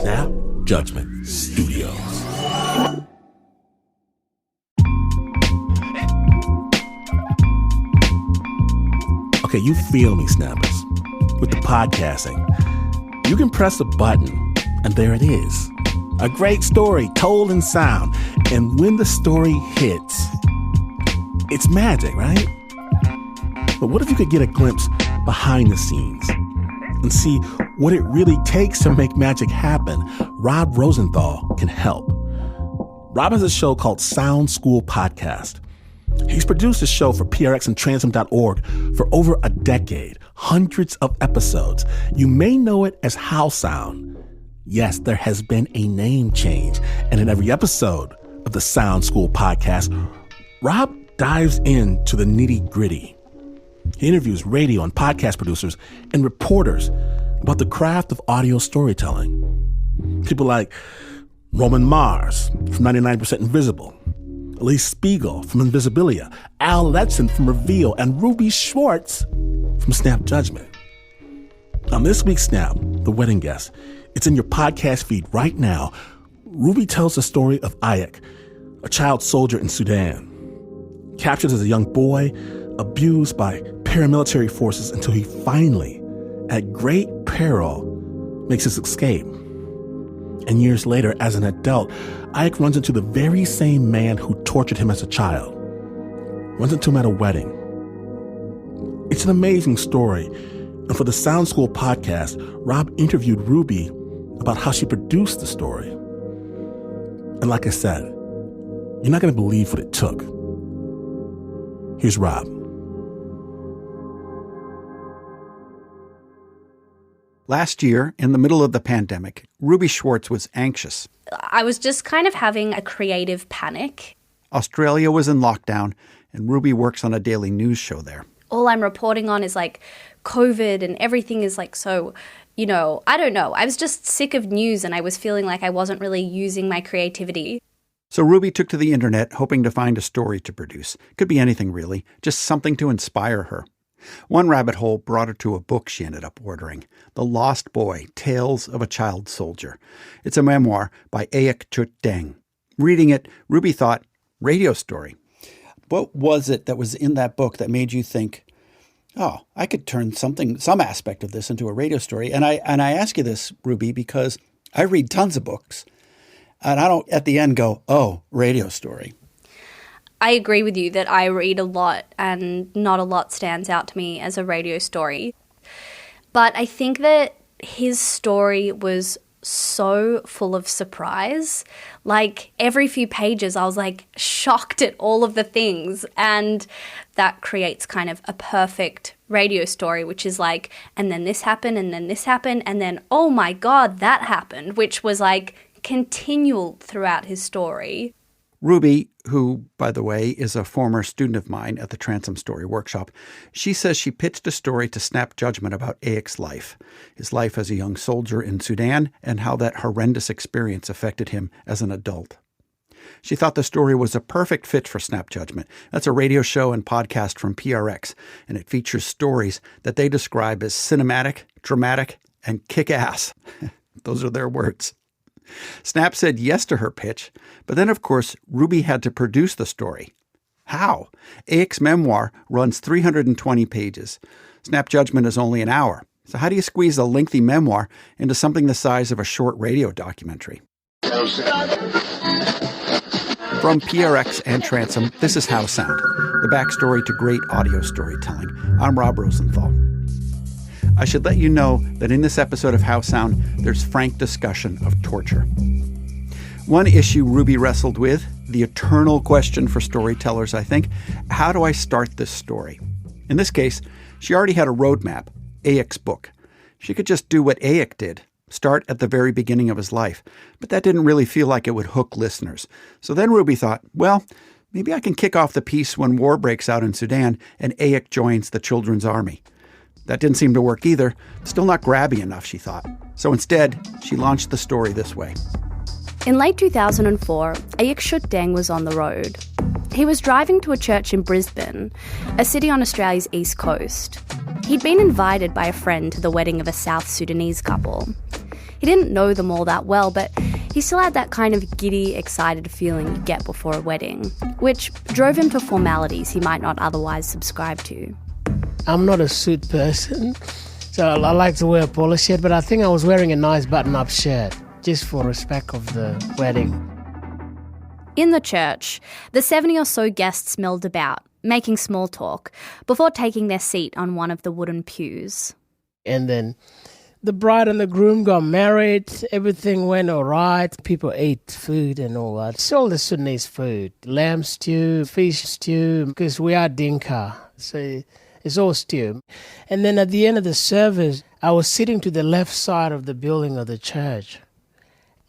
Snap Judgment Studios. Okay, you feel me, Snappers. With the podcasting, you can press a button, and there it is. A great story told in sound. And when the story hits, it's magic, right? But what if you could get a glimpse behind the scenes and see what it really takes to make magic happen? Rob Rosenthal can help. Rob has a show called Sound School Podcast. He's produced a show for PRX and Transom.org for over a decade, hundreds of episodes. You may know it as How Sound. Yes, there has been a name change. And in every episode of the Sound School Podcast, Rob dives into the nitty-gritty. He interviews radio and podcast producers and reporters about the craft of audio storytelling. People like Roman Mars from 99% Invisible, Elise Spiegel from Invisibilia, Al Letson from Reveal, and Ruby Schwartz from Snap Judgment. On this week's Snap, The Wedding Guest, it's in your podcast feed right now. Ruby tells the story of Ayak, a child soldier in Sudan, captured as a young boy, abused by paramilitary forces until he finally, at great peril, makes his escape. And years later, as an adult, Ayak runs into the very same man who tortured him as a child. Runs into him at a wedding. It's an amazing story. And for the Sound School Podcast, Rob interviewed Ruby about how she produced the story. And like I said, you're not going to believe what it took. Here's Rob. Last year, in the middle of the pandemic, Ruby Schwartz was anxious. I was just kind of having a creative panic. Australia was in lockdown, and Ruby works on a daily news show there. All I'm reporting on is like COVID and everything is like so, I don't know. I was just sick of news and I was feeling like I wasn't really using my creativity. So Ruby took to the internet hoping to find a story to produce. Could be anything really, just something to inspire her. One rabbit hole brought her to a book she ended up ordering, The Lost Boy, Tales of a Child Soldier. It's a memoir by Ayak Chut Deng. Reading it, Ruby thought, radio story. What was it that was in that book that made you think, oh, I could turn some aspect of this into a radio story? And I ask you this, Ruby, because I read tons of books, and I don't at the end go, oh, radio story. I agree with you that I read a lot and not a lot stands out to me as a radio story. But I think that his story was so full of surprise. Like every few pages I was like shocked at all of the things, and that creates kind of a perfect radio story, which is like, and then this happened and then this happened and then oh my God, that happened, which was like continual throughout his story. Ruby, who, by the way, is a former student of mine at the Transom Story Workshop, she says she pitched a story to Snap Judgment about Ayak's life, his life as a young soldier in Sudan, and how that horrendous experience affected him as an adult. She thought the story was a perfect fit for Snap Judgment. That's a radio show and podcast from PRX, and it features stories that they describe as cinematic, dramatic, and kick-ass. Those are their words. Snap said yes to her pitch, but then, of course, Ruby had to produce the story. How? Ayak's memoir runs 320 pages. Snap Judgment is only an hour. So how do you squeeze a lengthy memoir into something the size of a short radio documentary? From PRX and Transom, this is How Sound, the backstory to great audio storytelling. I'm Rob Rosenthal. I should let you know that in this episode of How Sound, there's frank discussion of torture. One issue Ruby wrestled with, the eternal question for storytellers, I think, how do I start this story? In this case, she already had a roadmap, Ayak's book. She could just do what Ayak did, start at the very beginning of his life. But that didn't really feel like it would hook listeners. So then Ruby thought, well, maybe I can kick off the piece when war breaks out in Sudan and Ayak joins the Children's Army. That didn't seem to work either. Still not grabby enough, she thought. So instead, she launched the story this way. In late 2004, Ayak Chut Deng was on the road. He was driving to a church in Brisbane, a city on Australia's east coast. He'd been invited by a friend to the wedding of a South Sudanese couple. He didn't know them all that well, but he still had that kind of giddy, excited feeling you get before a wedding, which drove him to formalities he might not otherwise subscribe to. I'm not a suit person, so I like to wear a polo shirt, but I think I was wearing a nice button-up shirt, just for respect of the wedding. In the church, the 70 or so guests milled about, making small talk, before taking their seat on one of the wooden pews. And then the bride and the groom got married, everything went all right, people ate food and all that. It's all the Sudanese food, lamb stew, fish stew, because we are Dinka, so it's all stew. And then at the end of the service, I was sitting to the left side of the building of the church.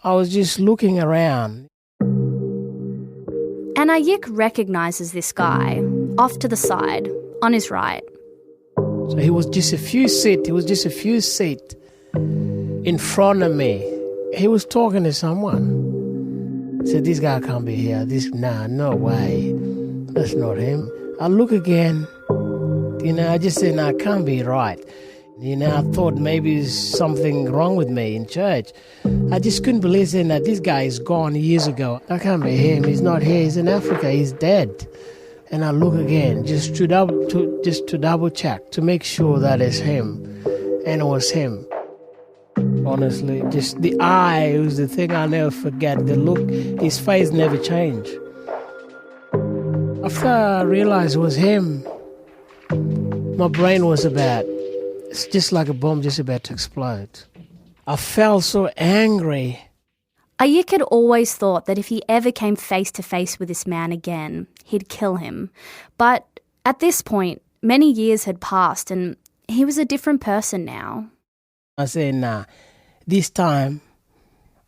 I was just looking around. And Ayik recognises this guy, off to the side, on his right. So he was just a few seats in front of me. He was talking to someone. I said, this guy can't be here. No way. That's not him. I look again. I just said, it can't be right. I thought maybe there's something wrong with me in church. I just couldn't believe that this guy is gone years ago. That can't be him. He's not here. He's in Africa. He's dead. And I look again, just to double check, to make sure that it's him. And it was him. Honestly, just the eye was the thing I'll never forget. The look, his face never changed. After I realized it was him, my brain was it's just like a bomb just about to explode. I felt so angry. Ayik had always thought that if he ever came face to face with this man again, he'd kill him. But at this point, many years had passed and he was a different person now. I said, nah, this time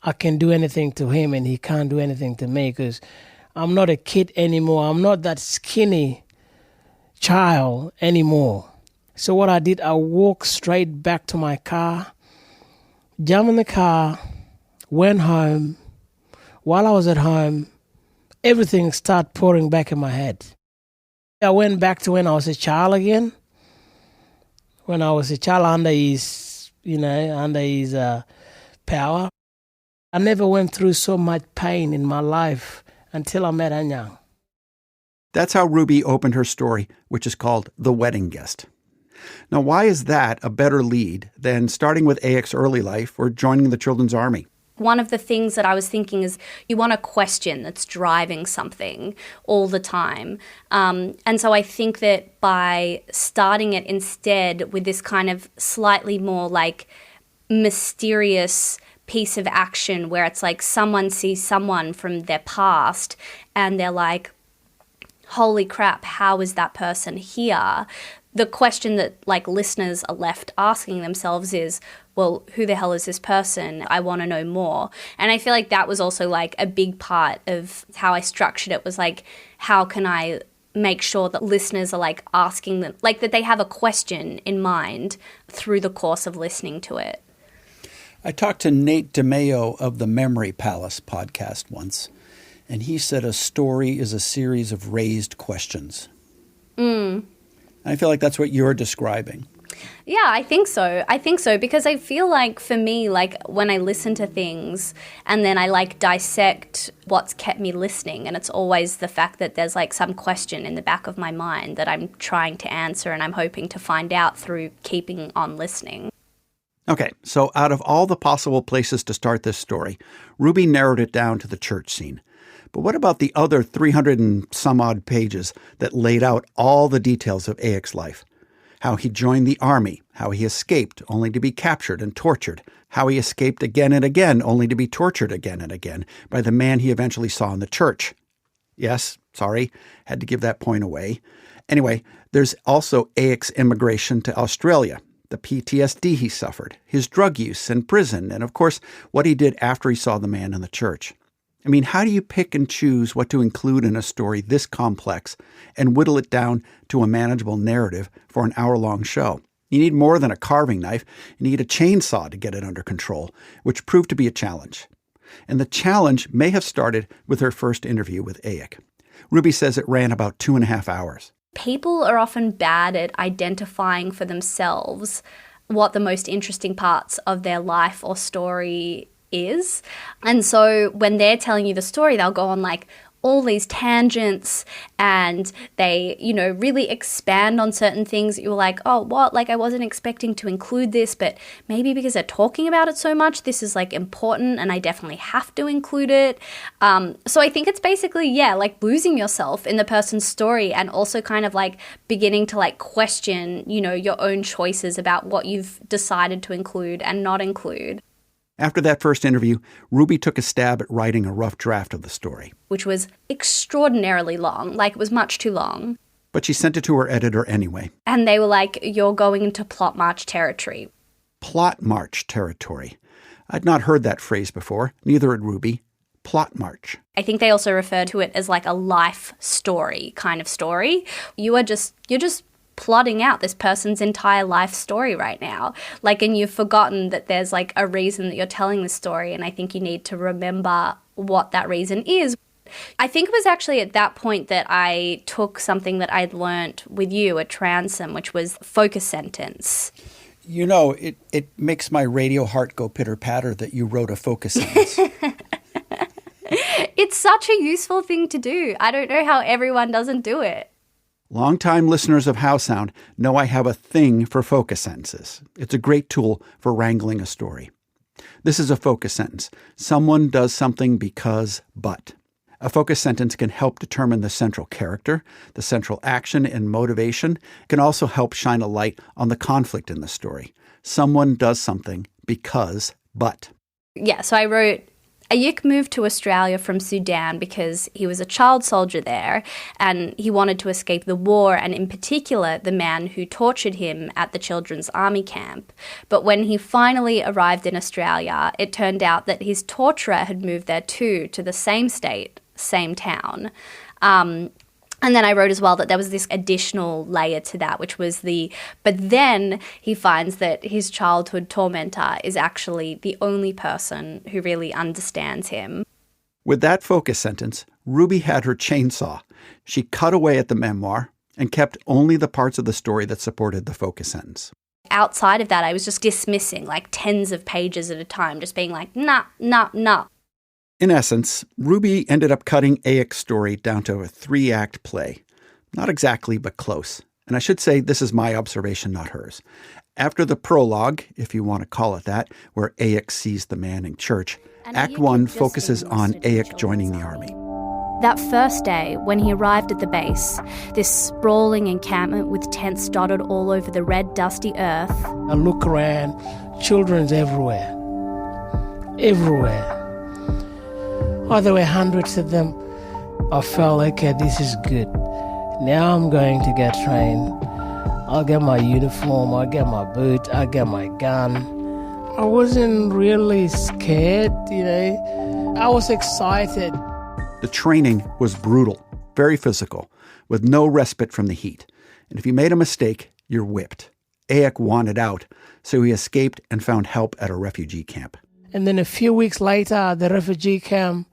I can do anything to him and he can't do anything to me because I'm not a kid anymore. I'm not that skinny child anymore. So what I did, I walked straight back to my car, jumped in the car, went home. While I was at home, everything started pouring back in my head. I went back to when I was a child again. When I was a child under his power. I never went through so much pain in my life until I met Anyang. That's how Ruby opened her story, which is called The Wedding Guest. Now, why is that a better lead than starting with Ayik's early life or joining the Children's Army? One of the things that I was thinking is you want a question that's driving something all the time. And so I think that by starting it instead with this kind of slightly more like mysterious piece of action where it's like someone sees someone from their past and they're like, holy crap, how is that person here? The question that like listeners are left asking themselves is, well, who the hell is this person? I want to know more. And I feel like that was also like a big part of how I structured it, was like, how can I make sure that listeners are like asking them, like that they have a question in mind through the course of listening to it. I talked to Nate DeMeo of the Memory Palace podcast once, and he said a story is a series of raised questions. I feel like that's what you're describing. Yeah, I think so. Because I feel like for me, like when I listen to things and then I like dissect what's kept me listening, and it's always the fact that there's like some question in the back of my mind that I'm trying to answer and I'm hoping to find out through keeping on listening. Okay, so out of all the possible places to start this story, Ruby narrowed it down to the church scene. But what about the other 300 and some odd pages that laid out all the details of Ayik's life? How he joined the army, how he escaped only to be captured and tortured, how he escaped again and again only to be tortured again and again by the man he eventually saw in the church. Yes, sorry, had to give that point away. Anyway, there's also Ayik's immigration to Australia, the PTSD he suffered, his drug use and prison, and of course, what he did after he saw the man in the church. I mean, how do you pick and choose what to include in a story this complex and whittle it down to a manageable narrative for an hour-long show? You need more than a carving knife. You need a chainsaw to get it under control, which proved to be a challenge. And the challenge may have started with her first interview with Ayik. Ruby says it ran about 2.5 hours. People are often bad at identifying for themselves what the most interesting parts of their life or story is. And so when they're telling you the story, they'll go on like all these tangents and they, really expand on certain things that you were like, oh, what? Like, I wasn't expecting to include this, but maybe because they're talking about it so much, this is like important and I definitely have to include it. So I think it's basically, like losing yourself in the person's story and also kind of like beginning to like question, your own choices about what you've decided to include and not include. After that first interview, Ruby took a stab at writing a rough draft of the story. Which was extraordinarily long, like it was much too long. But she sent it to her editor anyway. And they were like, you're going into plot march territory. Plot march territory. I'd not heard that phrase before, neither had Ruby. Plot march. I think they also refer to it as like a life story kind of story. You're just plotting out this person's entire life story right now. And you've forgotten that there's like a reason that you're telling the story, and I think you need to remember what that reason is. I think it was actually at that point that I took something that I'd learnt with you at Transom, which was focus sentence. It makes my radio heart go pitter-patter that you wrote a focus sentence. It's such a useful thing to do. I don't know how everyone doesn't do it. Longtime listeners of How Sound know I have a thing for focus sentences. It's a great tool for wrangling a story. This is a focus sentence. Someone does something because, but. A focus sentence can help determine the central character, the central action and motivation. It can also help shine a light on the conflict in the story. Someone does something because, but. Yeah, so I wrote, Ayik moved to Australia from Sudan because he was a child soldier there and he wanted to escape the war, and in particular the man who tortured him at the children's army camp. But when he finally arrived in Australia, it turned out that his torturer had moved there too, to the same state, same town. And then I wrote as well that there was this additional layer to that, which was but then he finds that his childhood tormentor is actually the only person who really understands him. With that focus sentence, Ruby had her chainsaw. She cut away at the memoir and kept only the parts of the story that supported the focus sentence. Outside of that, I was just dismissing like tens of pages at a time, just being like, nah. In essence, Ruby ended up cutting Ayik's story down to a 3-act play. Not exactly, but close. And I should say this is my observation, not hers. After the prologue, if you want to call it that, where Ayik sees the man in church, Act 1 focuses on Ayik joining the army. That first day, when he arrived at the base, this sprawling encampment with tents dotted all over the red, dusty earth. I look around, children's everywhere. Everywhere. Oh, there were hundreds of them. I felt, okay, this is good. Now I'm going to get trained. I'll get my uniform, I'll get my boot, I'll get my gun. I wasn't really scared, I was excited. The training was brutal, very physical, with no respite from the heat. And if you made a mistake, you're whipped. Ayik wanted out, so he escaped and found help at a refugee camp. And then a few weeks later, at the refugee camp,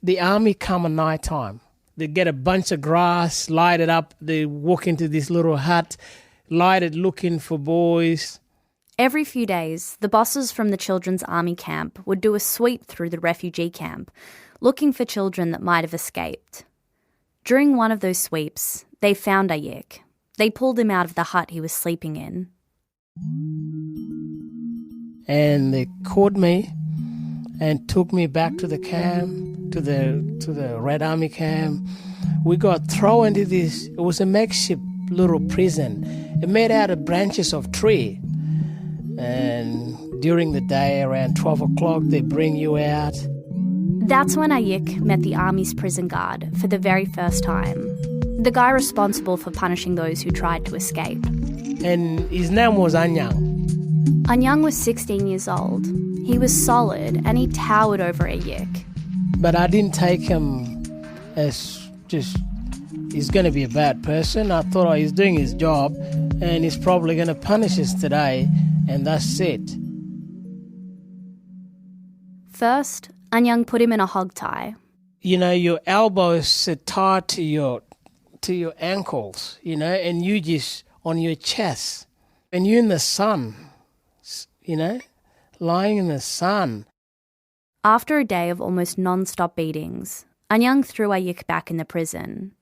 the army come at night time. They get a bunch of grass, light it up. They walk into this little hut, light it, looking for boys. Every few days, the bosses from the children's army camp would do a sweep through the refugee camp, looking for children that might have escaped. During one of those sweeps, they found Ayik. They pulled him out of the hut he was sleeping in. And they caught me and took me back to the camp, to the Red Army camp. We got thrown into this, it was a makeshift little prison. It made out of branches of tree. And during the day, around 12 o'clock, they bring you out. That's when Ayik met the army's prison guard for the very first time. The guy responsible for punishing those who tried to escape. And his name was Anyang. Anyang was 16 years old. He was solid and he towered over Ayik. But I didn't take him as just, he's going to be a bad person. I thought, he's doing his job and he's probably going to punish us today, and that's it. First, Anyang put him in a hog tie. Your elbows are tied to your ankles, and you just on your chest. And you're in the sun lying in the sun. After a day of almost non-stop beatings, Anyang threw Ayik back in the prison.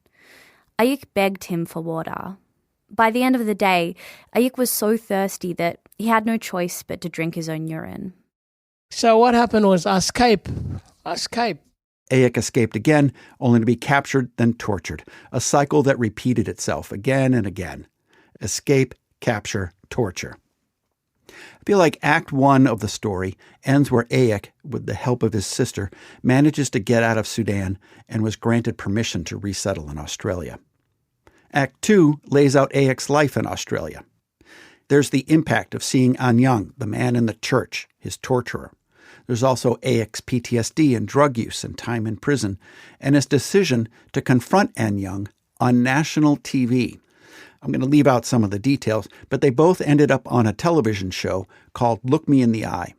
Ayik begged him for water. By the end of the day, Ayik was so thirsty that he had no choice but to drink his own urine. So what happened was I escaped. Ayik escaped again, only to be captured, then tortured. A cycle that repeated itself again and again. Escape, capture, torture. I feel like Act 1 of the story ends where Ayik, with the help of his sister, manages to get out of Sudan and was granted permission to resettle in Australia. Act 2 lays out Ayik's life in Australia. There's the impact of seeing Anyang, the man in the church, his torturer. There's also Ayik's PTSD and drug use and time in prison, and his decision to confront Anyang on national TV. I'm going to leave out some of the details, but they both ended up on a television show called Look Me in the Eye.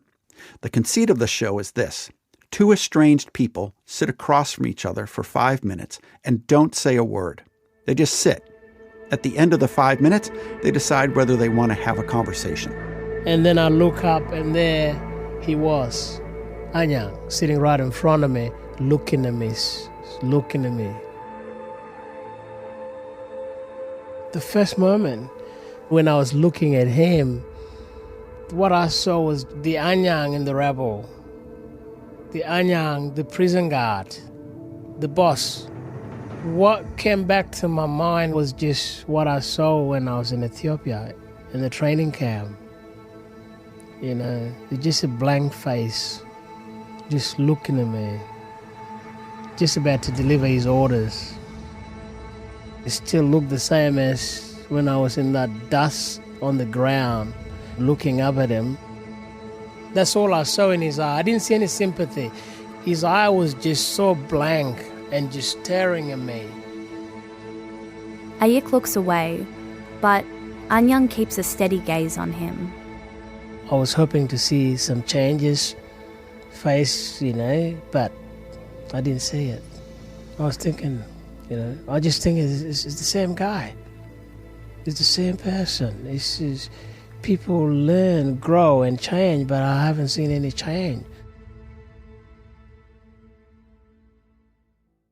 The conceit of the show is this. Two estranged people sit across from each other for 5 minutes and don't say a word. They just sit. At the end of the 5 minutes, they decide whether they want to have a conversation. And then I look up and there he was, Anyang, sitting right in front of me, looking at me. The first moment when I was looking at him, what I saw was the Anyang in the rebel, the Anyang, the prison guard, the boss. What came back to my mind was just what I saw when I was in Ethiopia, in the training camp. Just a blank face, just looking at me, just about to deliver his orders. It still looked the same as when I was in that dust on the ground, looking up at him. That's all I saw in his eye. I didn't see any sympathy. His eye was just so blank and just staring at me. Ayik looks away, but Anyang keeps a steady gaze on him. I was hoping to see some changes, face, but I didn't see it. I was thinking, I just think it's the same guy. It's the same person. It's people learn, grow, and change, but I haven't seen any change.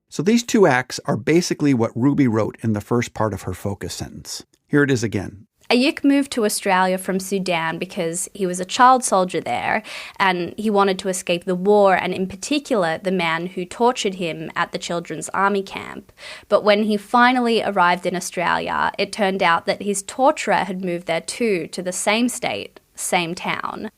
So these two acts are basically what Ruby wrote in the first part of her focus sentence. Here it is again. Ayik moved to Australia from Sudan because he was a child soldier there and he wanted to escape the war and in particular the man who tortured him at the children's army camp. But when he finally arrived in Australia, it turned out that his torturer had moved there too, to the same state, same town.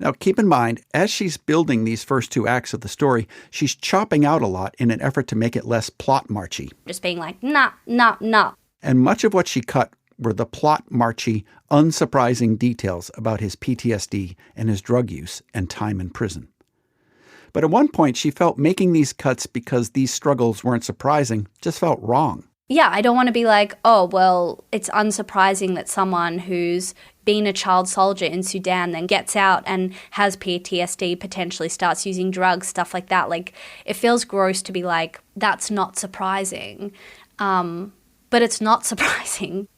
Now keep in mind, as she's building these first two acts of the story, she's chopping out a lot in an effort to make it less plot-marchy. Just being like, nah. And much of what she cut were the plot-marchy, unsurprising details about his PTSD and his drug use and time in prison. But at one point, she felt making these cuts because these struggles weren't surprising just felt wrong. Yeah, I don't want to be like, oh, well, it's unsurprising that someone who's been a child soldier in Sudan then gets out and has PTSD, potentially starts using drugs, stuff like that. Like, it feels gross to be like, that's not surprising. But it's not surprising.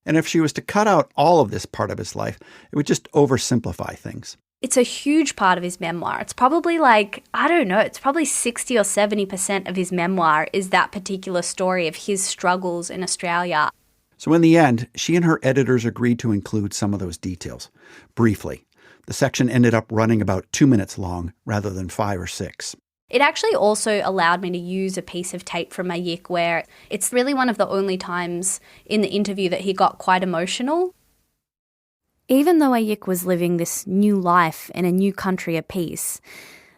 And if she was to cut out all of this part of his life, it would just oversimplify things. It's a huge part of his memoir. It's probably it's probably 60 or 70% of his memoir is that particular story of his struggles in Australia. So in the end, she and her editors agreed to include some of those details. Briefly, the section ended up running about 2 minutes long rather than 5 or 6. It actually also allowed me to use a piece of tape from Ayik where it's really one of the only times in the interview that he got quite emotional. Even though Ayik was living this new life in a new country at peace,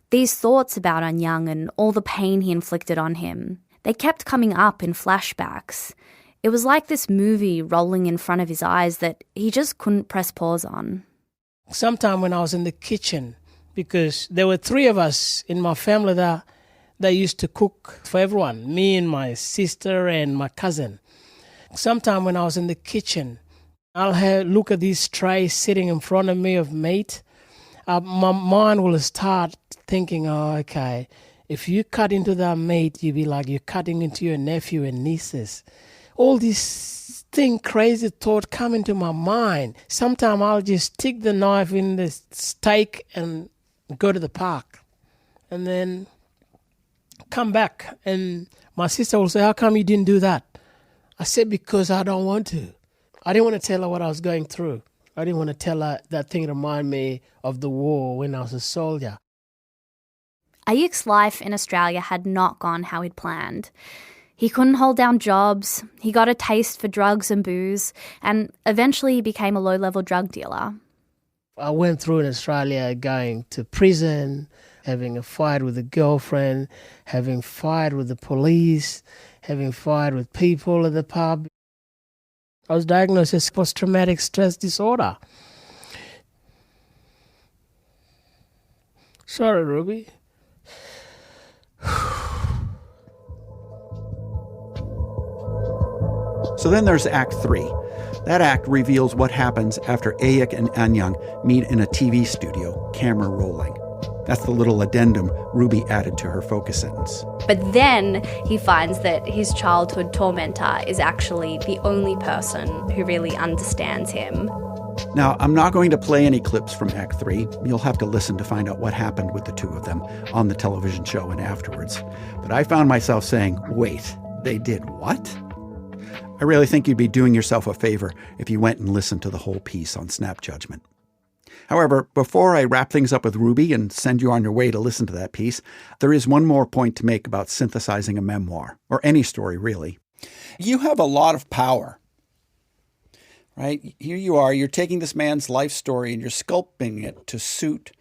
these thoughts about Anyang and all the pain he inflicted on him, they kept coming up in flashbacks. It was like this movie rolling in front of his eyes that he just couldn't press pause on. Sometime when I was in the kitchen, because there were 3 of us in my family that used to cook for everyone, me and my sister and my cousin. Sometime when I was in the kitchen, I'll look at this tray sitting in front of me of meat. My mind will start thinking, oh, okay, if you cut into that meat, you'd be like you're cutting into your nephew and nieces. all this crazy thought come into my mind. Sometimes I'll just stick the knife in the steak and go to the park and then come back. And my sister will say, how come you didn't do that? I said, because I don't want to. I didn't want to tell her what I was going through. I didn't want to tell her that thing reminded me of the war when I was a soldier. Ayuk's life in Australia had not gone how he'd planned. He couldn't hold down jobs, he got a taste for drugs and booze, and eventually he became a low-level drug dealer. I went through in Australia going to prison, having a fight with a girlfriend, having a fight with the police, having a fight with people at the pub. I was diagnosed with post-traumatic stress disorder. Sorry, Ruby. So then there's Act 3. That act reveals what happens after Ayuk and Anyang meet in a TV studio, camera rolling. That's the little addendum Ruby added to her focus sentence. But then he finds that his childhood tormentor is actually the only person who really understands him. Now, I'm not going to play any clips from Act 3. You'll have to listen to find out what happened with the two of them on the television show and afterwards. But I found myself saying, wait, they did what? I really think you'd be doing yourself a favor if you went and listened to the whole piece on Snap Judgment. However, before I wrap things up with Ruby and send you on your way to listen to that piece, there is one more point to make about synthesizing a memoir, or any story, really. You have a lot of power, right? Here you are, you're taking this man's life story and you're sculpting it to suit,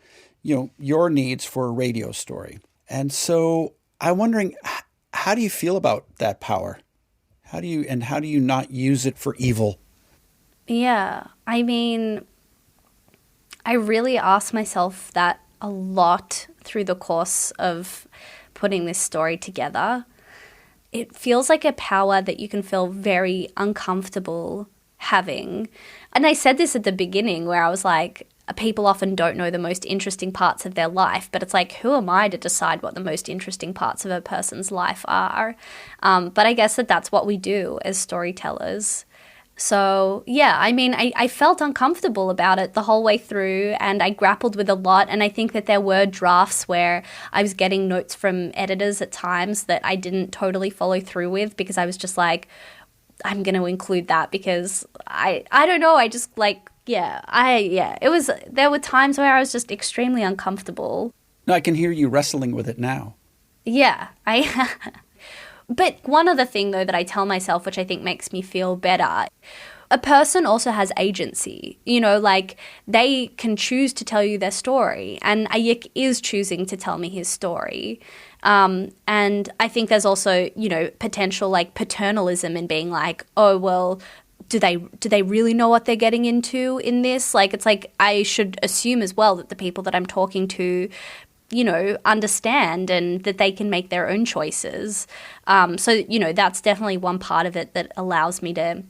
your needs for a radio story. And so I'm wondering, how do you feel about that power? How do you not use it for evil? Yeah, I mean, I really asked myself that a lot through the course of putting this story together. It feels like a power that you can feel very uncomfortable having. And I said this at the beginning where I was like, people often don't know the most interesting parts of their life, but it's like, who am I to decide what the most interesting parts of a person's life are? But I guess that's what we do as storytellers. So, yeah, I mean, I felt uncomfortable about it the whole way through, and I grappled with a lot, and I think that there were drafts where I was getting notes from editors at times that I didn't totally follow through with because I was just like, I'm going to include that because I don't know, I just like, there were times where I was just extremely uncomfortable. No, I can hear you wrestling with it now. Yeah, But one other thing, though, that I tell myself, which I think makes me feel better, a person also has agency. Like they can choose to tell you their story, and Ayuk is choosing to tell me his story. And I think there's also, potential like paternalism in being like, oh, well, do they really know what they're getting into in this? Like, it's like I should assume as well that the people that I'm talking to, understand and that they can make their own choices. So, that's definitely one part of it that allows me to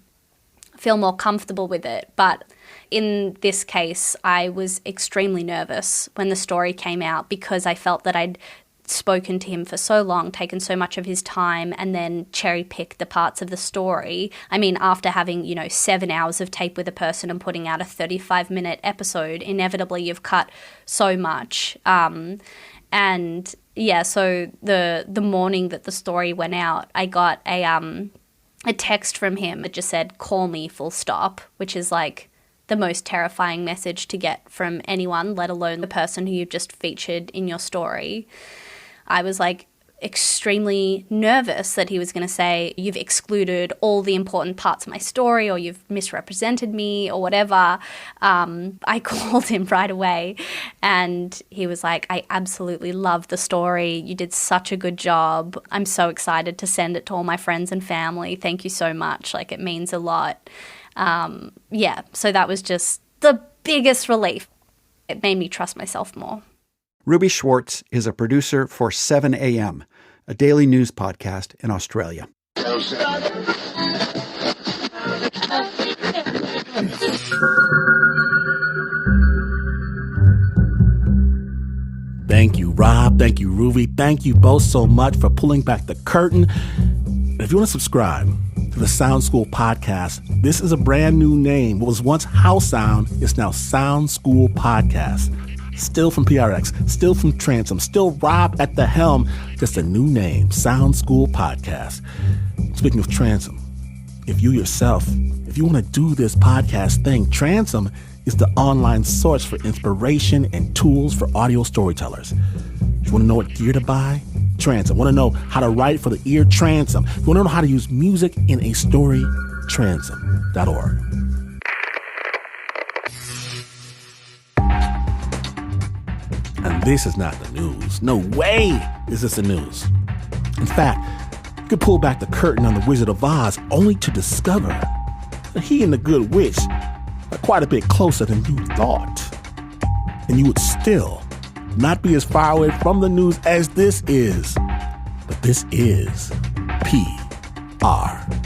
feel more comfortable with it. But in this case, I was extremely nervous when the story came out because I felt that I'd spoken to him for so long, taken so much of his time, and then cherry-picked the parts of the story. I mean, after having, 7 hours of tape with a person and putting out a 35-minute episode, inevitably you've cut so much. And yeah, so the morning that the story went out, I got a text from him that just said, "Call me, full stop," which is like the most terrifying message to get from anyone, let alone the person who you've just featured in your story. I was like extremely nervous that he was going to say, "You've excluded all the important parts of my story," or "You've misrepresented me," or whatever. I called him right away and he was like, "I absolutely love the story. You did such a good job. I'm so excited to send it to all my friends and family. Thank you so much. Like, it means a lot." So that was just the biggest relief. It made me trust myself more. Ruby Schwartz is a producer for 7 a.m., a daily news podcast in Australia. Thank you, Rob. Thank you, Ruby. Thank you both so much for pulling back the curtain. And if you want to subscribe, to the Sound School Podcast. This is a brand new name. What was once House Sound is now Sound School Podcast. Still from PRX, still from Transom, still Rob at the helm, just a new name, Sound School Podcast. Speaking of Transom, if you want to do this podcast thing, Transom is the online source for inspiration and tools for audio storytellers. If you want to know what gear to buy? Transom. Want to know how to write for the ear? Transom. You want to know how to use music in a story? Transom.org. And this is not the news. No way is this the news. In fact, you could pull back the curtain on The Wizard of Oz only to discover that he and the Good Witch are quite a bit closer than you thought. And you would still not be as far away from the news as this is. But this is PRX.